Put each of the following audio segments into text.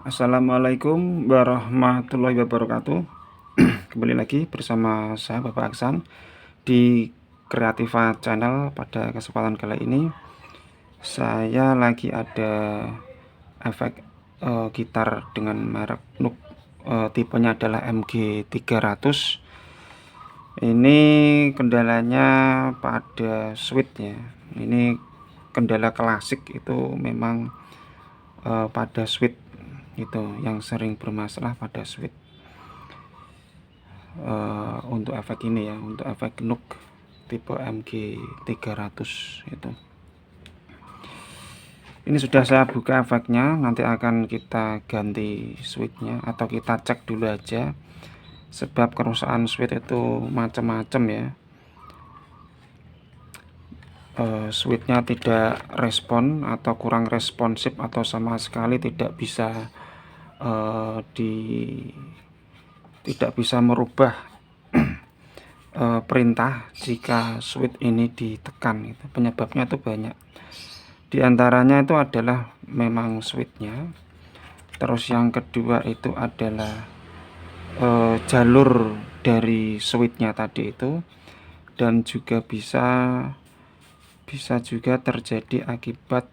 Assalamualaikum warahmatullahi wabarakatuh. Kembali lagi bersama saya Bapak Aksan di Kreativa Channel. Pada kesempatan kali ini saya lagi ada efek gitar dengan merek Nook, tipenya adalah MG300. Ini kendalanya pada switchnya. Ini kendala klasik, itu memang pada switch itu yang sering bermasalah pada switch. Untuk efek ini ya, untuk efek Nook tipe MG300 itu. Ini sudah saya buka efeknya, nanti akan kita ganti switchnya atau kita cek dulu aja, sebab kerusakan switch itu macam-macam ya. Switchnya tidak respon atau kurang responsif atau sama sekali tidak bisa tidak bisa merubah perintah jika switch ini ditekan. Itu penyebabnya itu banyak. Di antaranya itu adalah memang switchnya. Terus yang kedua itu adalah jalur dari switchnya tadi itu, dan juga bisa juga terjadi akibat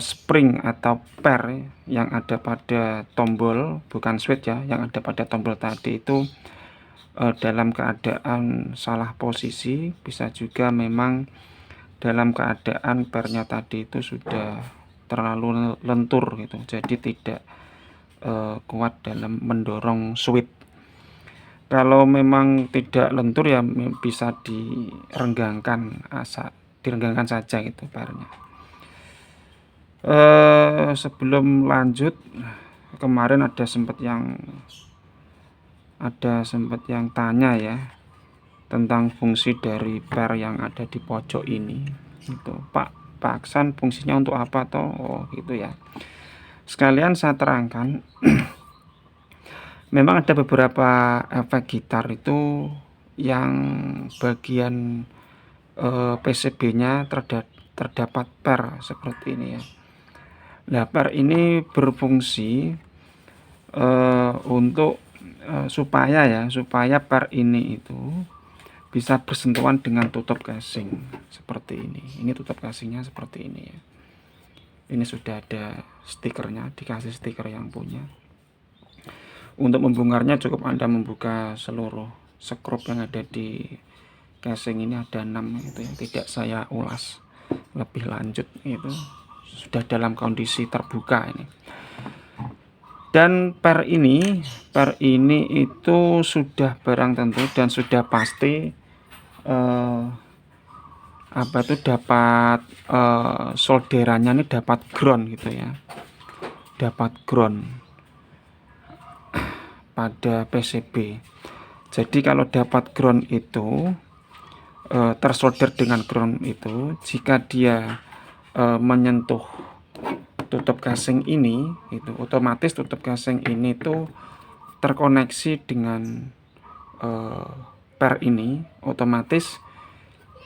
spring atau per yang ada pada tombol, bukan switch ya, yang ada pada tombol tadi itu dalam keadaan salah posisi. Bisa juga memang dalam keadaan pernya tadi itu sudah terlalu lentur gitu, jadi tidak kuat dalam mendorong switch. Kalau memang tidak lentur ya bisa direnggangkan saja gitu pernya. Sebelum lanjut, kemarin ada sempat yang tanya ya tentang fungsi dari per yang ada di pojok ini. Itu Pak Aksan, fungsinya untuk apa toh? Oh gitu ya. Sekalian saya terangkan. Memang ada beberapa efek gitar itu yang bagian PCB-nya terdapat per seperti ini ya. Nah, per ini berfungsi untuk supaya per ini itu bisa bersentuhan dengan tutup casing seperti ini. Ini tutup casingnya seperti ini ya. Ini sudah ada stikernya, dikasih stiker yang punya. Untuk membongkarnya cukup Anda membuka seluruh skrup yang ada di casing ini, ada 6 itu yang tidak saya ulas lebih lanjut, itu sudah dalam kondisi terbuka ini. Dan per ini itu sudah barang tentu dan sudah pasti dapat solderannya ini dapat ground gitu ya, dapat ground pada PCB. Jadi kalau dapat ground itu tersolder dengan ground itu, jika dia menyentuh tutup casing ini, itu otomatis tutup casing ini tuh terkoneksi dengan per ini, otomatis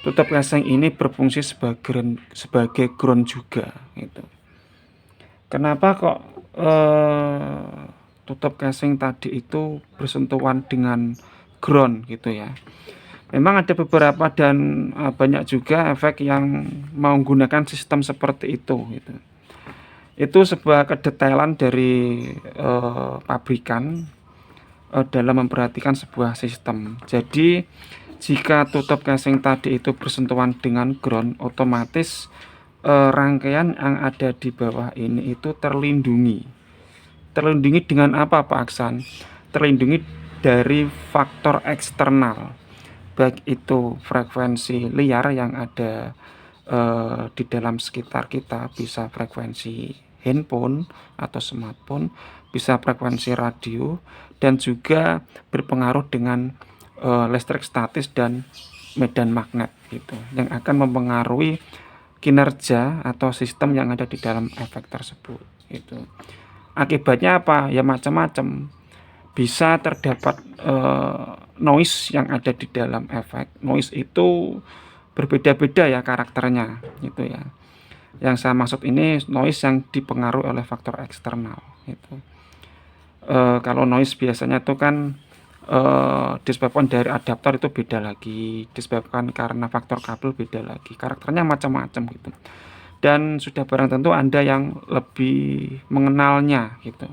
tutup casing ini berfungsi sebagai ground juga gitu. Kenapa kok tutup casing tadi itu bersentuhan dengan ground gitu ya? Memang ada beberapa dan banyak juga efek yang menggunakan sistem seperti itu gitu. Itu sebuah kedetailan dari pabrikan dalam memperhatikan sebuah sistem. Jadi jika tutup casing tadi itu bersentuhan dengan ground, otomatis rangkaian yang ada di bawah ini itu terlindungi. Terlindungi dengan apa Pak Aksan? Terlindungi dari faktor eksternal, baik itu frekuensi liar yang ada di dalam sekitar kita, bisa frekuensi handphone atau smartphone, bisa frekuensi radio, dan juga berpengaruh dengan listrik statis dan medan magnet gitu, yang akan mempengaruhi kinerja atau sistem yang ada di dalam efek tersebut gitu. Akibatnya apa? Ya macam-macam. Bisa terdapat noise yang ada di dalam efek. Noise itu berbeda-beda ya karakternya gitu ya. Yang saya maksud ini noise yang dipengaruhi oleh faktor eksternal gitu. Kalau noise biasanya itu kan disebabkan dari adaptor itu beda lagi, disebabkan karena faktor kabel beda lagi, karakternya macam-macam gitu. Dan sudah barang tentu Anda yang lebih mengenalnya gitu.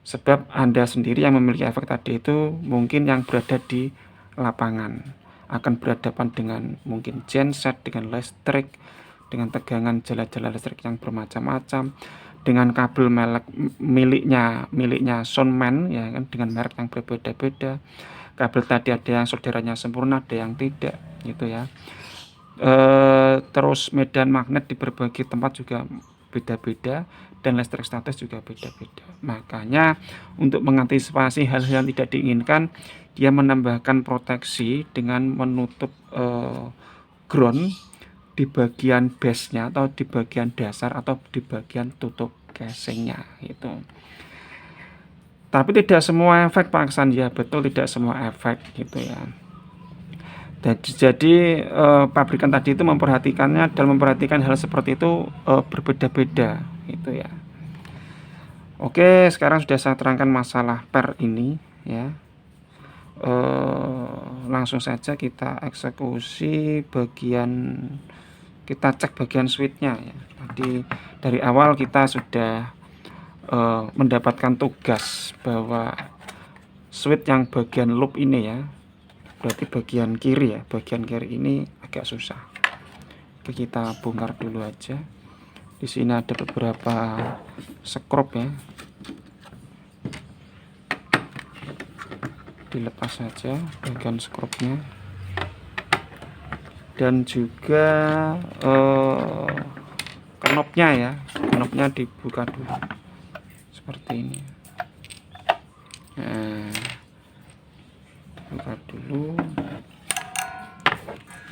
Sebab Anda sendiri yang memiliki efek tadi itu mungkin yang berada di lapangan, akan berhadapan dengan mungkin genset, dengan listrik, dengan tegangan jala-jala listrik yang bermacam-macam, dengan kabel miliknya Soundman ya kan, dengan merek yang berbeda-beda. Kabel tadi ada yang solderannya sempurna, ada yang tidak gitu ya. Terus medan magnet di berbagai tempat juga beda-beda, dan listrik statis juga beda-beda. Makanya untuk mengantisipasi hal-hal yang tidak diinginkan, dia menambahkan proteksi dengan menutup ground di bagian base-nya atau di bagian dasar atau di bagian tutup casingnya gitu. Tapi tidak semua efek Pak Aksan, ya betul, tidak semua efek gitu ya. Jadi pabrikan tadi itu memperhatikannya dan memperhatikan hal seperti itu berbeda-beda gitu ya. Oke, sekarang sudah saya terangkan masalah per ini ya. Langsung saja kita eksekusi kita cek bagian switchnya ya. Tadi dari awal kita sudah mendapatkan tugas bahwa switch yang bagian loop ini ya, berarti bagian kiri ya, bagian kiri ini agak susah. Oke, kita bongkar dulu aja. Di sini ada beberapa skrup ya, dilepas saja bagian skrupnya, dan juga knopnya ya, knopnya dibuka dulu seperti ini. Nah, buka dulu.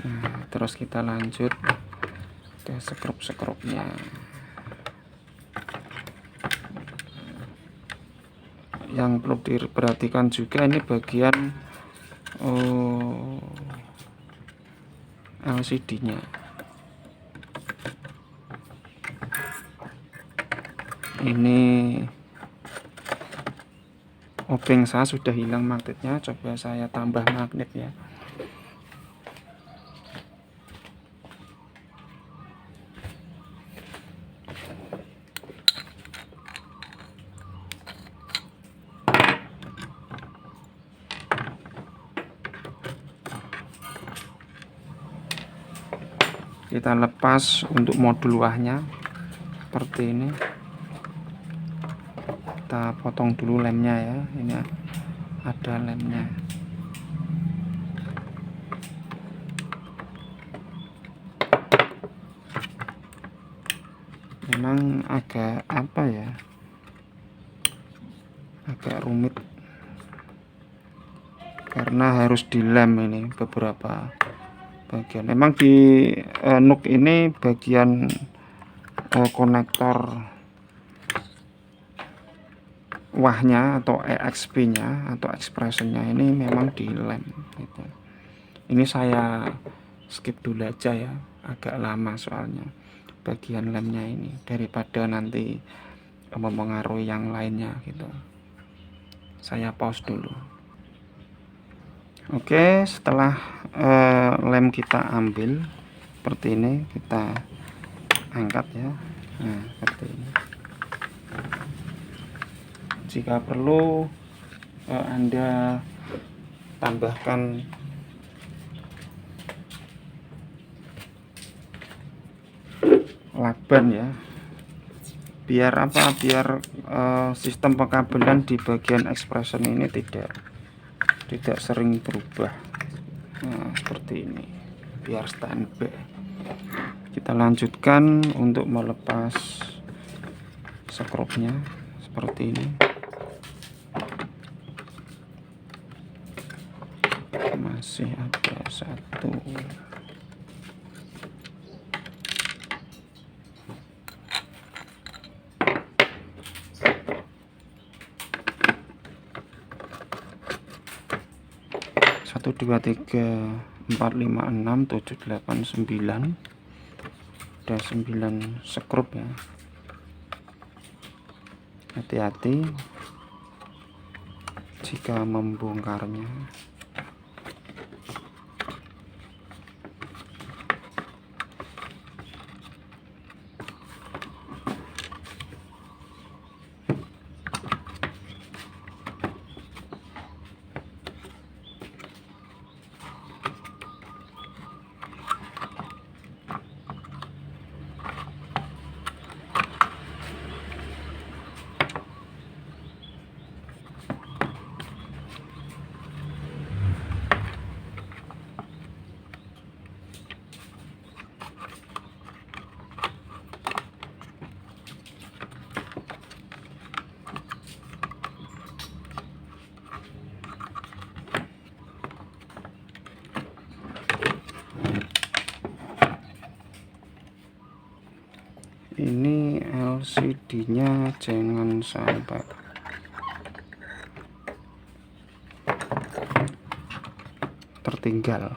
Nah, terus kita lanjut ke skrup-skrupnya. Yang perlu diperhatikan juga ini bagian LCD-nya. Ini obeng saya sudah hilang magnetnya, coba saya tambah magnet ya. Kita lepas untuk modul wahnya seperti ini. Kita potong dulu lemnya ya, ini ada lemnya. Memang agak apa ya, agak rumit karena harus dilem ini beberapa bagian. Memang di NUK ini bagian konektor wahnya atau EXP nya atau expressionnya ini memang dilem gitu. Ini saya skip dulu aja ya, agak lama soalnya bagian lemnya ini, daripada nanti mempengaruhi yang lainnya gitu. Saya pause dulu. Oke, setelah lem kita ambil seperti ini, kita angkat ya. Nah, seperti ini. Jika perlu Anda tambahkan lakban ya, biar apa, biar sistem pengkabelan di bagian expression ini tidak sering berubah. Nah, seperti ini biar standby. Kita lanjutkan untuk melepas skrupnya seperti ini. Masih ada satu. Satu, dua, tiga, 4, 5, 6, 7, 8, 9, ada 9 skrup ya. Hati-hati jika membongkarnya. Ini LCD-nya jangan sampai tertinggal.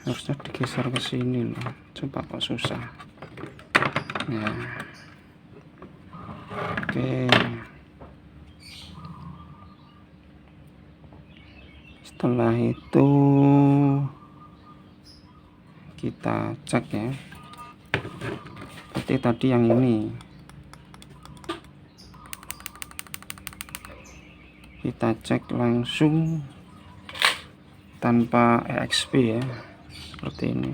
Harusnya digeser ke sini loh, coba kok susah. Nah, oke. Setelah itu kita cek ya. Berarti tadi yang ini kita cek langsung tanpa EXP ya, seperti ini.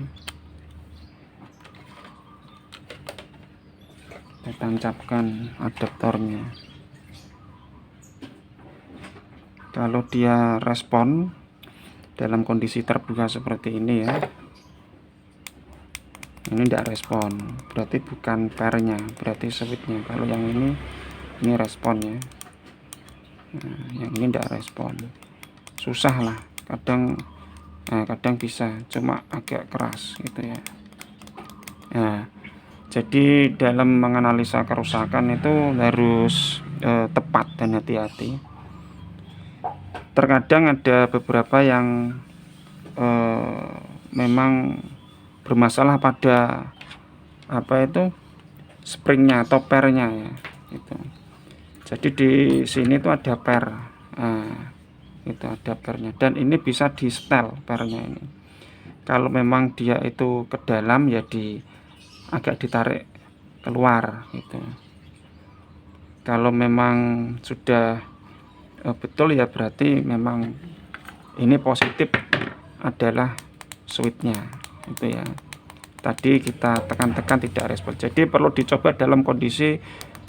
Kita tancapkan adaptornya. Kalau dia respon dalam kondisi terbuka seperti ini ya, ini tidak respon, berarti bukan pairnya, berarti switchnya. Kalau yang ini respon ya. Nah, yang ini tidak respon, susah lah. Kadang bisa, cuma agak keras gitu ya. Nah, jadi dalam menganalisa kerusakan itu harus tepat dan hati-hati. Terkadang ada beberapa yang memang bermasalah pada springnya atau pairnya ya gitu. Jadi di sini tuh ada pair, itu ada pairnya, dan ini bisa di setel pairnya ini. Kalau memang dia itu ke dalam ya agak ditarik keluar gitu. Kalau memang sudah betul ya berarti memang ini positif adalah switchnya itu ya. Tadi kita tekan-tekan tidak respon, jadi perlu dicoba dalam kondisi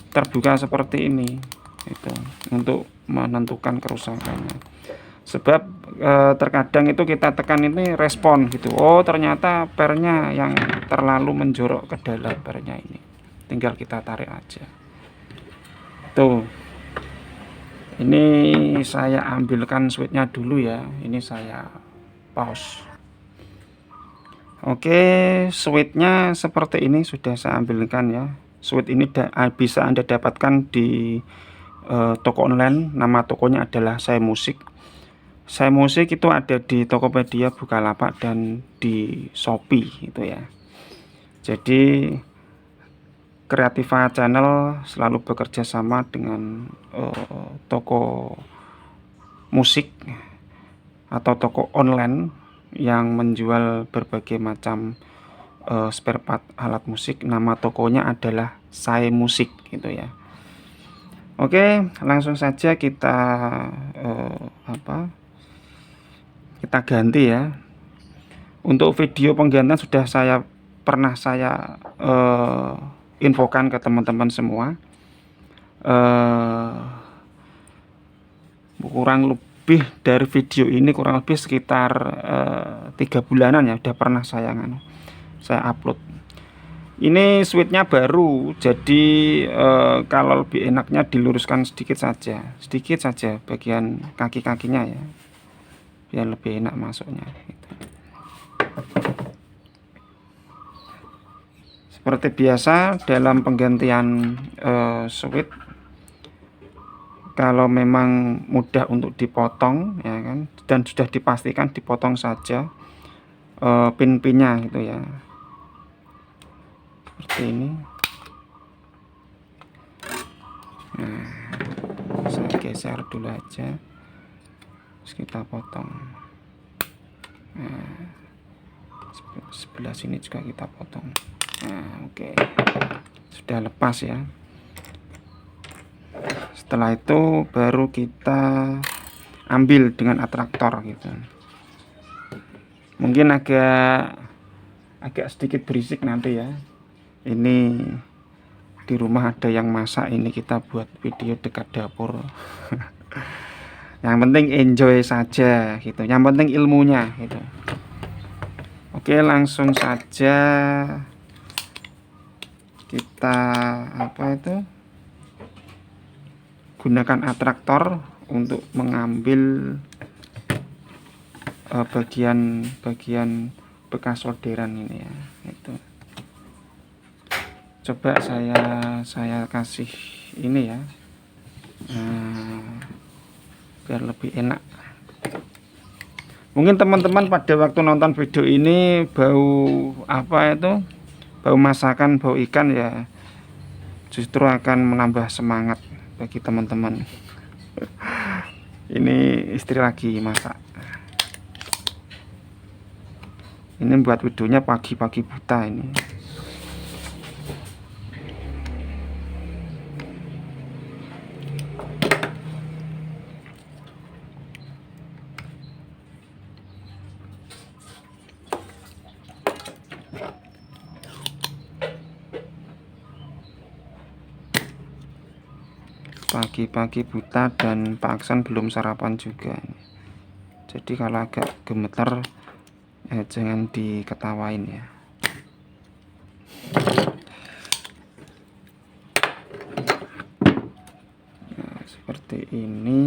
terbuka seperti ini itu untuk menentukan kerusakannya. Sebab terkadang itu kita tekan ini respon gitu, oh ternyata pairnya yang terlalu menjorok ke dalam pairnya ini, tinggal kita tarik aja tuh. Ini saya ambilkan switchnya dulu ya, ini saya pause. Oke, switchnya seperti ini sudah saya ambilkan ya. Switch ini bisa Anda dapatkan di toko online. Nama tokonya adalah Saya Musik. Saya Musik itu ada di Tokopedia, Bukalapak, dan di Shopee itu ya. Jadi Kreativa Channel selalu bekerja sama dengan toko musik atau toko online yang menjual berbagai macam spare part alat musik. Nama tokonya adalah Sai Musik gitu ya. Oke, langsung saja kita kita ganti ya. Untuk video penggantian sudah pernah saya infokan ke teman-teman semua. Kurang lebih dari video ini kurang lebih sekitar 3 bulanan ya, udah pernah saya upload. Ini switchnya baru, jadi kalau lebih enaknya diluruskan sedikit saja bagian kaki-kakinya ya, biar lebih enak masuknya gitu. Seperti biasa dalam penggantian switch, kalau memang mudah untuk dipotong ya kan, dan sudah dipastikan dipotong saja pin-pinnya gitu ya, seperti ini. Nah, saya geser dulu aja, terus kita potong. Nah, sebelah sini juga kita potong. Nah, oke, sudah lepas ya. Setelah itu baru kita ambil dengan atraktor gitu. Mungkin agak sedikit berisik nanti ya. Ini di rumah ada yang masak, ini kita buat video dekat dapur. Yang penting enjoy saja gitu. Yang penting ilmunya gitu. Oke, langsung saja kita gunakan atraktor untuk mengambil bagian bekas solderan ini ya, itu. Coba saya kasih ini ya, biar lebih enak. Mungkin teman-teman pada waktu nonton video ini bau bau masakan, bau ikan ya, justru akan menambah semangat bagi teman-teman. Ini istri lagi masak. Ini buat videonya pagi-pagi buta ini. Pagi-pagi buta dan Pak Aksan belum sarapan juga. Jadi kalau agak gemeter jangan diketawain ya. Nah, seperti ini.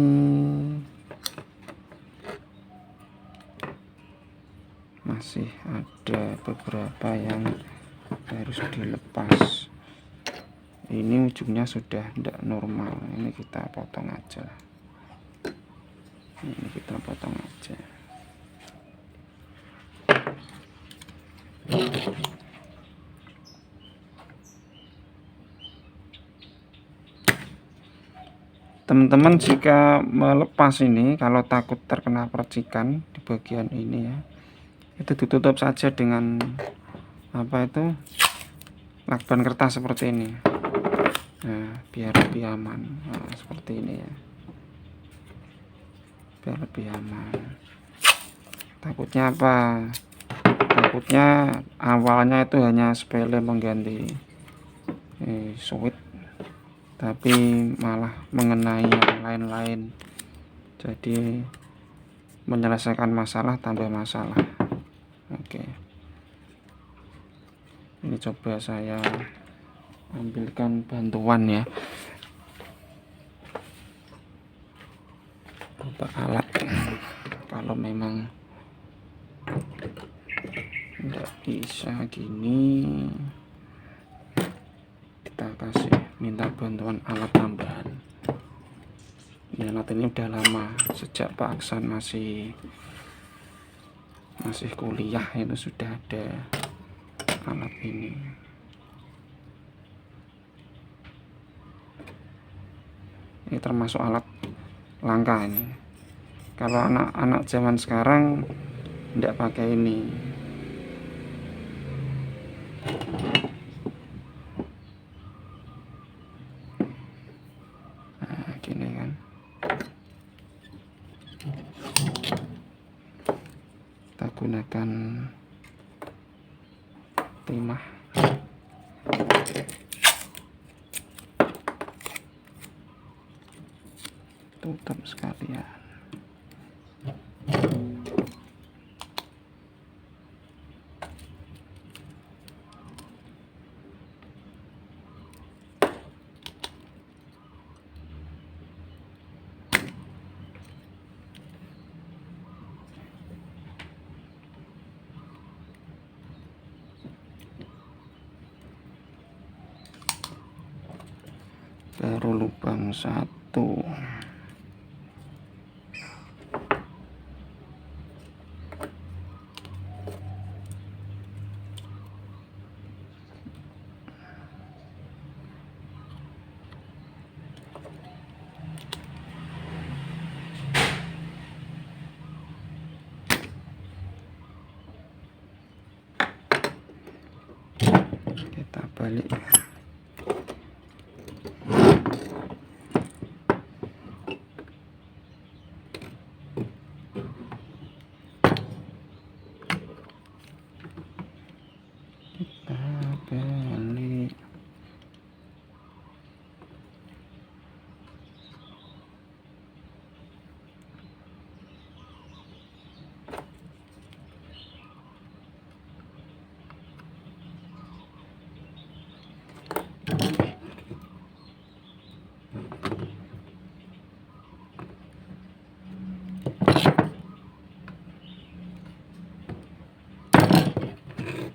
Masih ada beberapa yang harus dilepas. Ini ujungnya sudah tidak normal, ini kita potong aja. Ini kita potong aja. Teman-teman jika melepas ini, kalau takut terkena percikan di bagian ini ya, itu ditutup saja dengan lakban kertas seperti ini. Nah, biar lebih aman. Nah, seperti ini ya, biar lebih aman. Takutnya apa? Takutnya awalnya itu hanya sepele mengganti switch, tapi malah mengenai yang lain-lain. Jadi menyelesaikan masalah tambah masalah. Oke, ini coba saya ambilkan bantuan ya, untuk alat. Kalau memang tidak bisa gini, kita minta bantuan alat tambahan. Ini alat ini udah lama, sejak Pak Aksan masih kuliah itu sudah ada alat ini. Ini termasuk alat langka ini. Kalau anak-anak zaman sekarang tidak pakai ini. dan timah. Tutup sekalian. Baru lubang 1. Kita balik.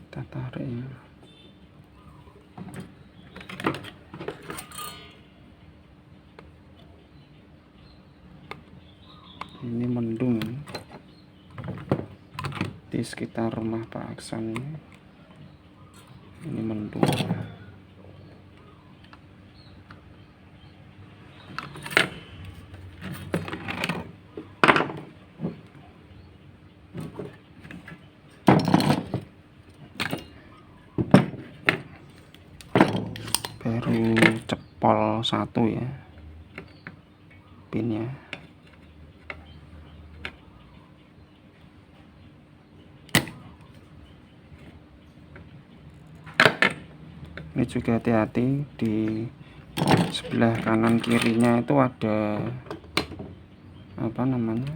Kita tarik. Ini mendung di sekitar rumah Pak Aksan. Ini mendung. Baru cepol 1 ya pinnya. Ini juga hati-hati, di sebelah kanan kirinya itu ada apa namanya,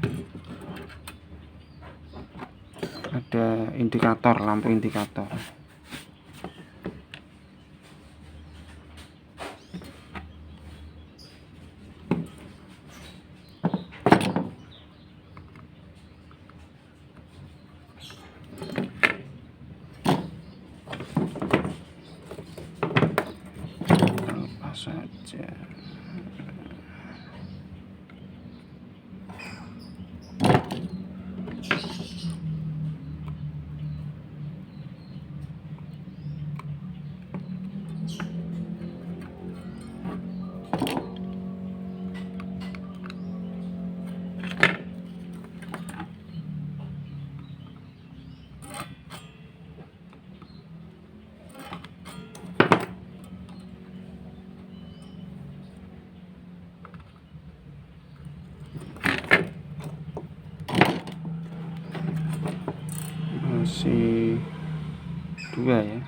ada indikator, lampu indikator. Lepas saja. Masih 2 ya.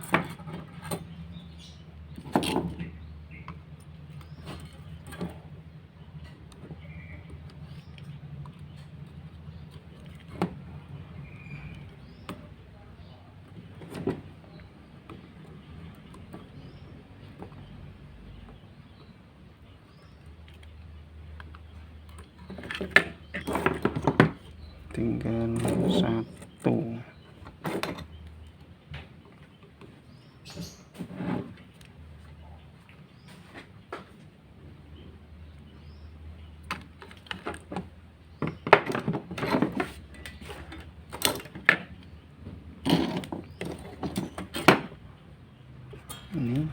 Tinggal 1. Ini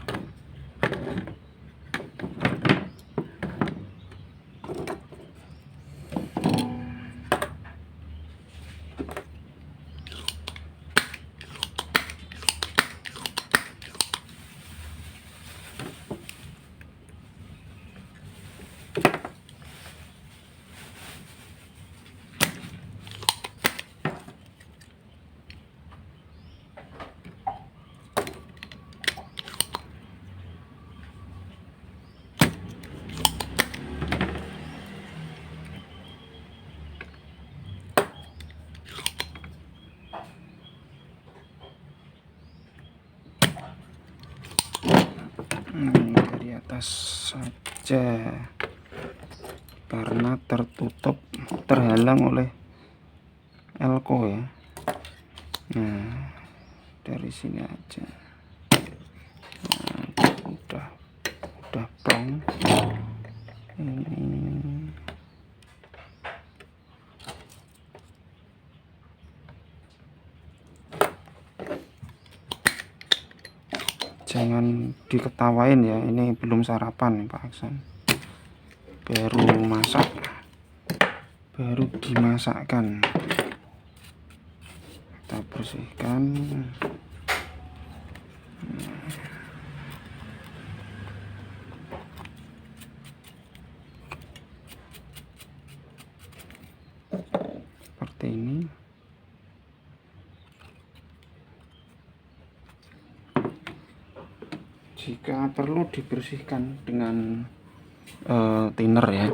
dari atas saja karena tertutup, terhalang oleh elko ya. Nah, dari sini aja. Nah, udah plong. Ini jangan diketawain ya, ini belum sarapan Pak Aksan, baru masak, baru dimasakkan. Kita bersihkan. Seperti ini. Jika perlu dibersihkan dengan thinner ya.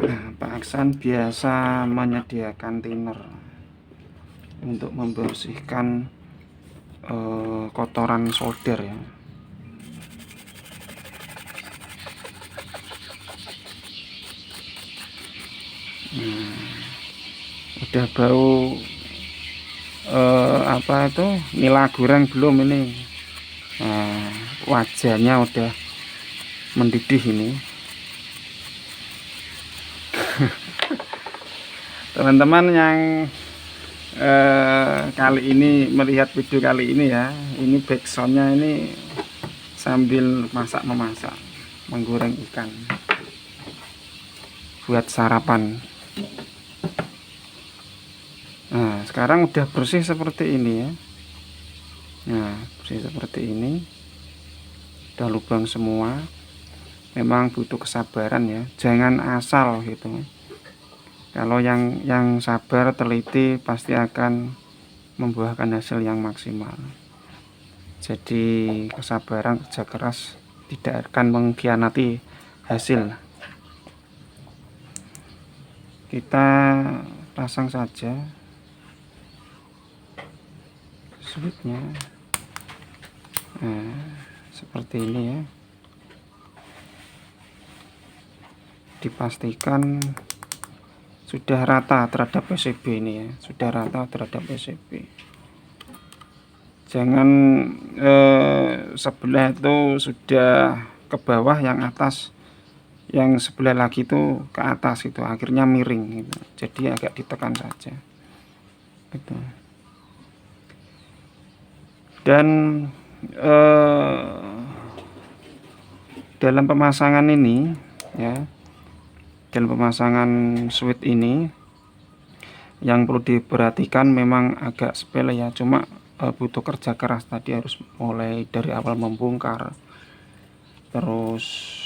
Nah, Pak Aksan biasa menyediakan thinner untuk membersihkan kotoran solder ya. Udah bau apa itu nila goreng belum ini? Nah, wajahnya udah mendidih ini. Teman-teman yang kali ini melihat video kali ini ya, ini backsoundnya ini sambil memasak menggoreng ikan buat sarapan. Nah, sekarang udah bersih seperti ini ya. Nah, bersih seperti ini, udah lubang semua. Memang butuh kesabaran ya, jangan asal gitu. Kalau yang sabar, teliti, pasti akan membuahkan hasil yang maksimal. Jadi kesabaran, kerja keras tidak akan mengkhianati hasil. Kita pasang saja switchnya. Nah, seperti ini ya. Dipastikan sudah rata terhadap PCB ini ya, sudah rata terhadap PCB. Jangan sebelah itu sudah ke bawah, yang atas, yang sebelah lagi itu ke atas, itu akhirnya miring gitu. Jadi agak ditekan saja gitu. Dan dalam pemasangan ini ya, dalam pemasangan switch ini yang perlu diperhatikan memang agak sepele ya, cuma butuh kerja keras. Tadi harus mulai dari awal membongkar, terus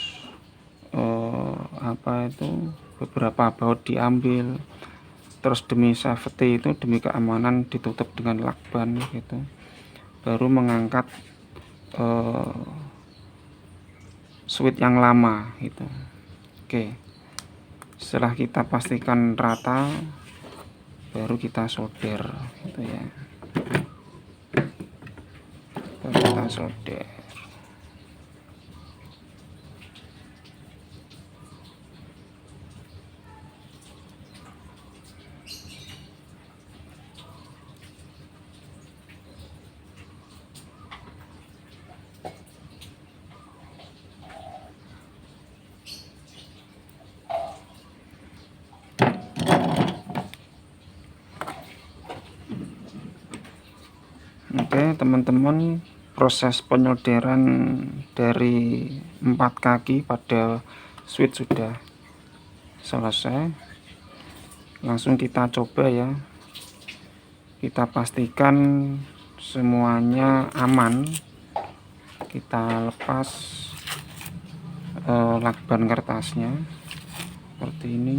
apa itu, beberapa baut diambil, terus demi safety itu, demi keamanan ditutup dengan lakban gitu, baru mengangkat switch yang lama gitu. Oke, setelah kita pastikan rata, baru kita solder gitu ya, baru kita solder. Oke teman-teman, proses penyolderan dari 4 kaki pada switch sudah selesai. Langsung kita coba ya, kita pastikan semuanya aman. Kita lepas lakban kertasnya seperti ini.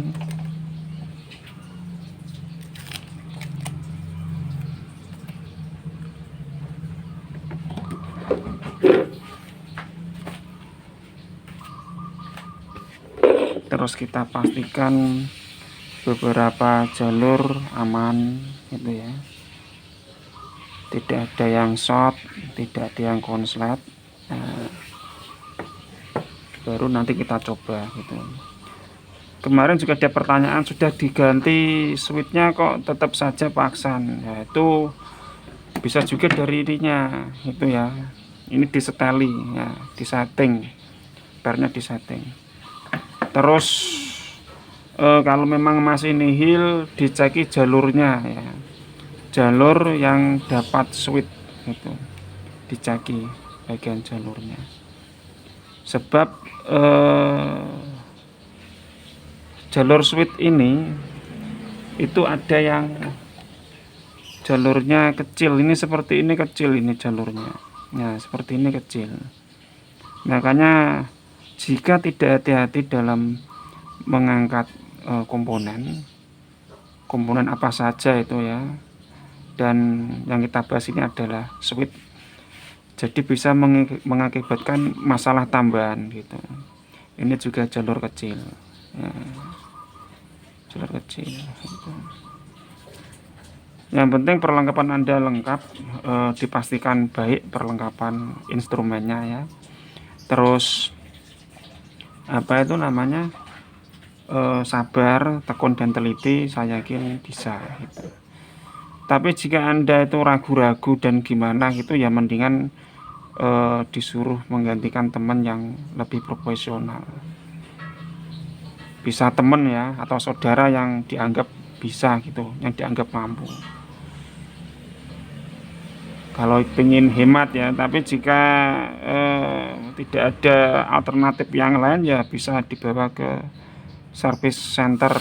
terus kita pastikan beberapa jalur aman gitu ya, tidak ada yang short, tidak ada yang konslet. Nah, baru nanti kita coba gitu. Kemarin juga ada pertanyaan, sudah diganti switchnya kok tetap saja paksan. Ya, itu bisa juga dari ininya itu ya, ini diseteli ya, disetting, pernya disetting. Terus kalau memang masih nihil, diceki jalurnya ya, jalur yang dapat switch itu diceki bagian jalurnya, sebab jalur switch ini itu ada yang jalurnya kecil, ini seperti ini kecil, ini jalurnya nah seperti ini kecil. Makanya jika tidak hati-hati dalam mengangkat komponen apa saja itu ya, dan yang kita bahas ini adalah switch, jadi bisa mengakibatkan masalah tambahan gitu. Ini juga jalur kecil ya, jalur kecil gitu. Yang penting perlengkapan Anda lengkap, dipastikan baik perlengkapan instrumennya ya. Terus apa itu namanya, sabar, tekun dan teliti, saya yakin bisa gitu. Tapi jika Anda itu ragu-ragu dan gimana gitu ya, mendingan disuruh menggantikan teman yang lebih profesional. Bisa teman ya, atau saudara yang dianggap bisa gitu, yang dianggap mampu. Kalau ingin hemat ya, tapi jika tidak ada alternatif yang lain ya bisa dibawa ke service center,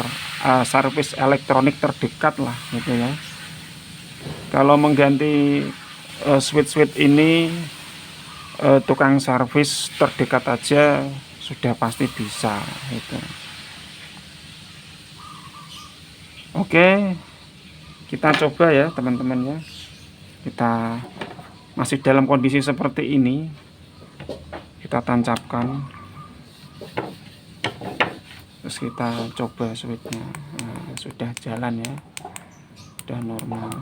service elektronik terdekat lah gitu ya. Kalau mengganti switch ini, tukang servis terdekat aja sudah pasti bisa gitu. Oke, kita coba ya teman-teman ya. Kita masih dalam kondisi seperti ini, kita tancapkan, terus kita coba switchnya. Nah, sudah jalan ya, sudah normal.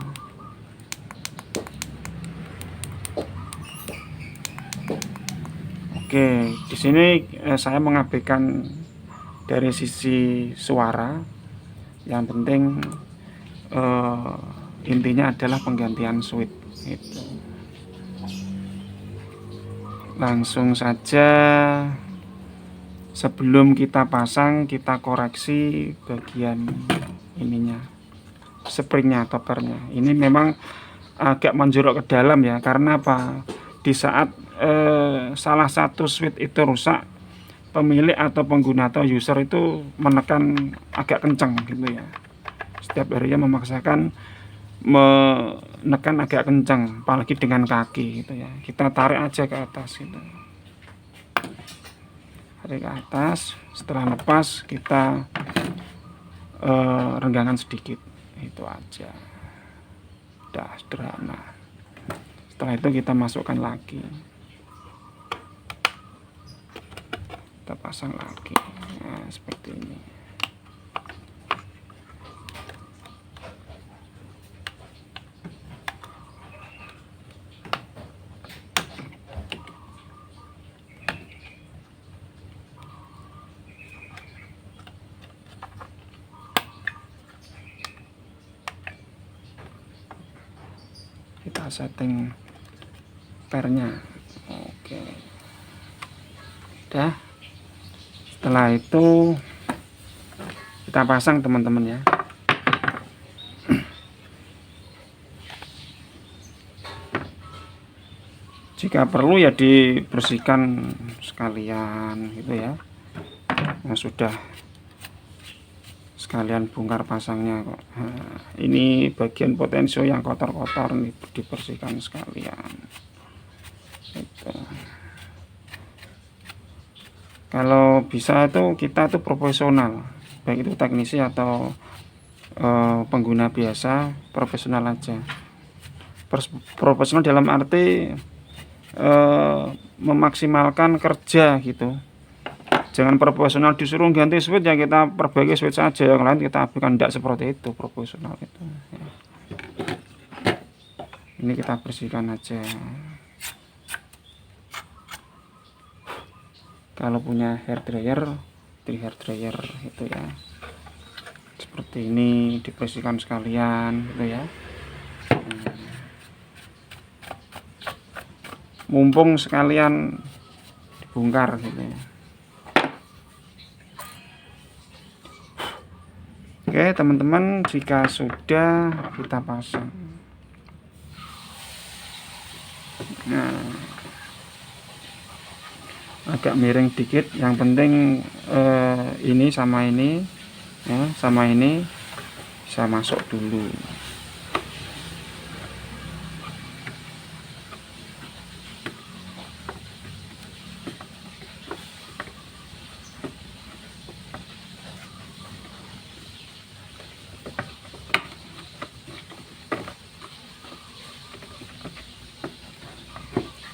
Oke, di sini saya mengabaikan dari sisi suara. Yang penting intinya adalah penggantian switch itu. Langsung saja, sebelum kita pasang kita koreksi bagian ininya, springnya, toppernya. Ini memang agak menjorok ke dalam ya, karena apa? Di saat salah satu switch itu rusak, pemilik atau pengguna atau user itu menekan agak kencang gitu ya. Setiap harinya memaksakan menekan agak kencang, apalagi dengan kaki gitu ya. Kita tarik aja ke atas gitu, tarik ke atas. Setelah lepas kita renggangkan sedikit, itu aja, udah sederhana. Setelah itu kita masukkan lagi, kita pasang lagi. Nah, seperti ini. Kita setting pernya. Oke, udah. Setelah itu kita pasang teman-teman ya. Jika perlu ya dibersihkan sekalian gitu ya. Nah, sudah sekalian bongkar pasangnya kok. Nah, ini bagian potensio yang kotor-kotor nih, dibersihkan sekalian gitu. Kalau bisa tuh kita tuh profesional, baik itu teknisi atau pengguna biasa, profesional aja. Profesional dalam arti memaksimalkan kerja gitu, Jangan proporsional disuruh ganti switch ya kita perbaiki switch saja, yang lain kita abaikan. Tidak seperti itu proporsional itu ya. Ini kita bersihkan aja. Kalau punya hair dryer, di hair dryer itu ya seperti ini, dibersihkan sekalian gitu ya. Mumpung sekalian dibongkar gitu ya. Oke teman-teman, jika sudah kita pasang. Nah, agak miring dikit, yang penting ini sama ini ya, sama ini bisa masuk dulu.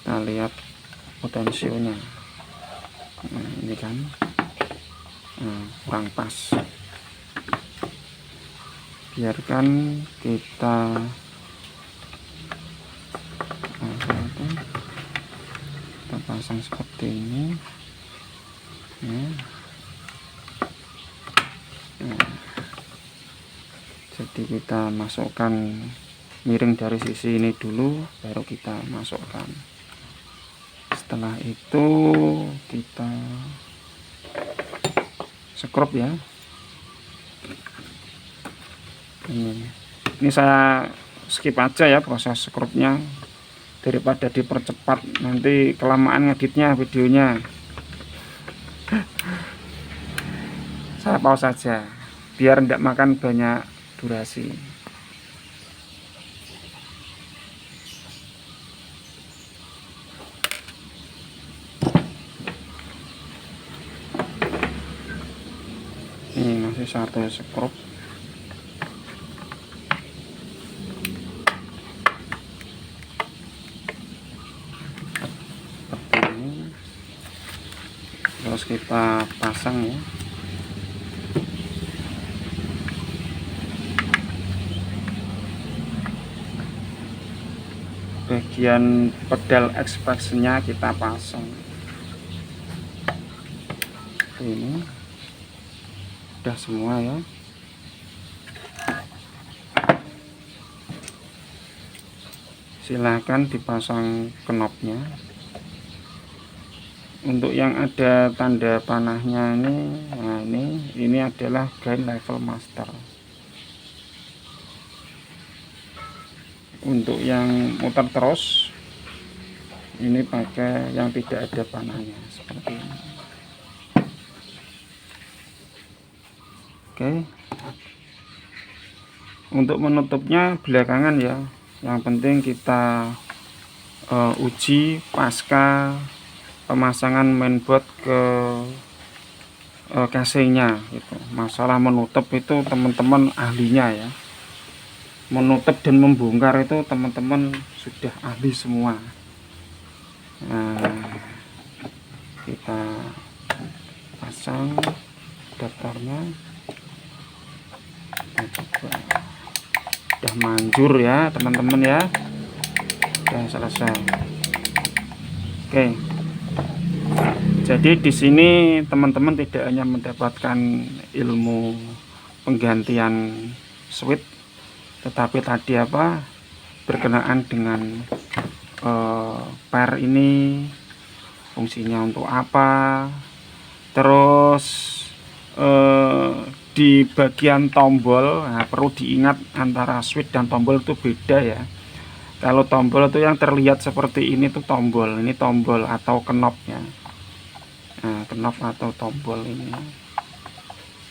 Kita lihat potensionya. Nah, ini kan kurang pas, biarkan kita pasang seperti ini ya. Jadi kita masukkan miring dari sisi ini dulu, baru kita masukkan. Setelah itu kita skrup ya. Ini saya skip aja ya proses skrupnya, daripada dipercepat nanti kelamaan ngeditnya videonya. Saya pause saja biar tidak makan banyak durasi. Ini masih satu skrup. Seperti ini. Terus kita pasang ya. Bagian pedal expansionnya kita pasang. Ini udah semua ya. Silahkan dipasang knopnya. Untuk yang ada tanda panahnya ini, nah ini adalah gain level master. Untuk yang muter terus, ini pakai yang tidak ada panahnya seperti ini. Oke. Untuk menutupnya belakangan ya. Yang penting kita uji pasca pemasangan mainboard ke casingnya gitu. Masalah menutup itu teman-teman ahlinya ya. Menutup dan membongkar itu teman-teman sudah ahli semua. Nah, kita pasang adaptornya. Kita coba. Udah manjur ya teman-teman ya. Udah selesai. Oke. Jadi di sini teman-teman tidak hanya mendapatkan ilmu penggantian switch, tetapi tadi apa berkenaan dengan per ini fungsinya untuk apa. Terus di bagian tombol, nah, perlu diingat antara switch dan tombol itu beda ya. Kalau tombol itu yang terlihat seperti ini tuh tombol, ini tombol atau knopnya. Nah, knob atau tombol ini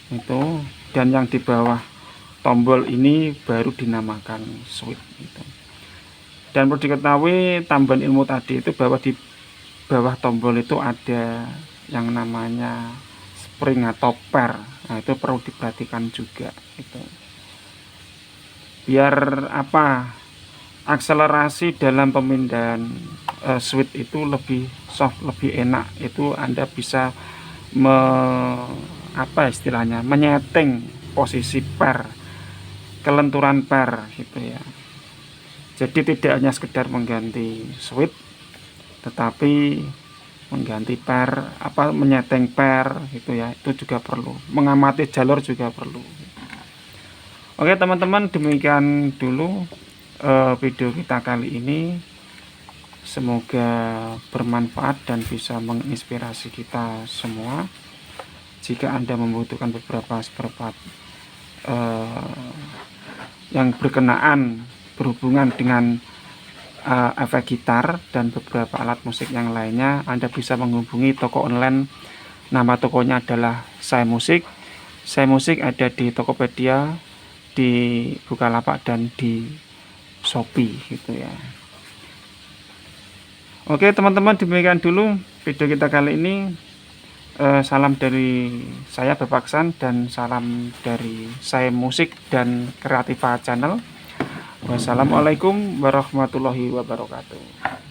itu, dan yang di bawah tombol ini baru dinamakan switch gitu. Dan perlu diketahui tambahan ilmu tadi itu bahwa di bawah tombol itu ada yang namanya spring atau per. Nah, itu perlu diperhatikan juga itu. Biar apa? Akselerasi dalam pemindahan switch itu lebih soft, lebih enak. Itu Anda bisa me, apa istilahnya, menyeting posisi per, kelenturan per gitu ya. Jadi tidak hanya sekedar mengganti switch, tetapi mengganti per, apa, menyeting per gitu ya, itu juga perlu. Mengamati jalur juga perlu. Oke teman-teman, demikian dulu video kita kali ini. Semoga bermanfaat dan bisa menginspirasi kita semua. Jika Anda membutuhkan beberapa spare part yang berkenaan, berhubungan dengan efek gitar dan beberapa alat musik yang lainnya, Anda bisa menghubungi toko online. Nama tokonya adalah Saya Musik. Saya Musik ada di Tokopedia, di Bukalapak, dan di Shopee gitu ya. Oke teman-teman, demikian dulu video kita kali ini. Salam dari saya Bapak Aksan, dan salam dari Saya Musik dan Kreativa Channel. Wassalamualaikum warahmatullahi wabarakatuh.